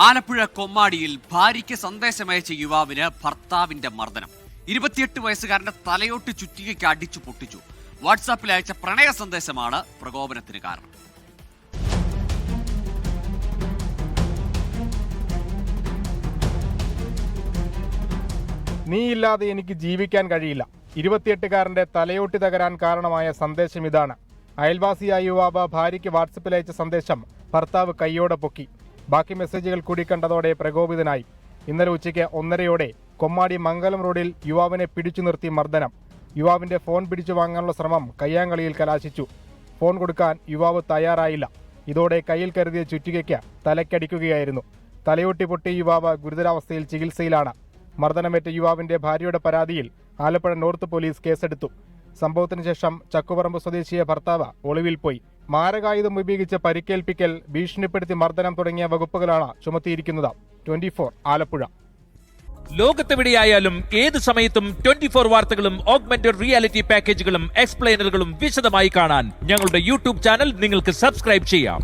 ആലപ്പുഴ കൊമ്മാടിയിൽ ഭാര്യയ്ക്ക് സന്ദേശമയച്ച യുവാവിന് ഭർത്താവിന്റെ മർദ്ദനം. 28 വയസ്സുകാരന്റെ തലയോട്ട് ചുറ്റികയ്ക്ക് അടിച്ചു പൊട്ടിച്ചു. വാട്സാപ്പിൽ അയച്ച പ്രണയ സന്ദേശമാണ് പ്രകോപനത്തിന് കാരണം. നീയില്ലാതെ എനിക്ക് ജീവിക്കാൻ കഴിയില്ല. 28കാരന്റെ തലയോട്ടി തകരാൻ കാരണമായ സന്ദേശം ഇതാണ്. അയൽവാസിയായ യുവാവ് ഭാര്യയ്ക്ക് വാട്സപ്പിൽ അയച്ച സന്ദേശം ഭർത്താവ് കൈയോടെ പൊക്കി. ബാക്കി മെസ്സേജുകൾ കൂടി കണ്ടതോടെ പ്രകോപിതനായി. ഇന്നലെ ഉച്ചയ്ക്ക് 1:30 കൊമ്മാടി മംഗലം റോഡിൽ യുവാവിനെ പിടിച്ചു നിർത്തി മർദ്ദനം. യുവാവിന്റെ ഫോൺ പിടിച്ചു വാങ്ങാനുള്ള ശ്രമം കയ്യാങ്കളിയിൽ കലാശിച്ചു. ഫോൺ കൊടുക്കാൻ യുവാവ് തയ്യാറായില്ല. ഇതോടെ കയ്യിൽ കരുതിയ ചുറ്റികയ്ക്ക് തലയ്ക്കടിക്കുകയായിരുന്നു. തലയൊട്ടി പൊട്ടിയ യുവാവ് ഗുരുതരാവസ്ഥയിൽ ചികിത്സയിലാണ്. മർദ്ദനമേറ്റ യുവാവിന്റെ ഭാര്യയുടെ പരാതിയിൽ ആലപ്പുഴ നോർത്ത് പോലീസ് കേസെടുത്തു. സംഭവത്തിന് ശേഷം ചക്കുപറമ്പ് സ്വദേശിയെ ഭർത്താവ് ഒളിവിൽ പോയി. മാരകായുധം ഉപയോഗിച്ച് പരിക്കേൽപ്പിക്കൽ, ഭീഷണിപ്പെടുത്തി മർദ്ദനം തുടങ്ങിയ വകുപ്പുകളാണ് ചുമത്തിയിരിക്കുന്നത്. 24 ആലപ്പുഴ. ലോകത്തെവിടെയായാലും ഏത് സമയത്തും 24 വാർത്തകളും ഓഗ്മെന്റഡ് റിയാലിറ്റി പാക്കേജുകളും എക്സ്പ്ലെയിനറുകളും വിശദമായി കാണാൻ ഞങ്ങളുടെ യൂട്യൂബ് ചാനൽ നിങ്ങൾക്ക് സബ്സ്ക്രൈബ് ചെയ്യാം.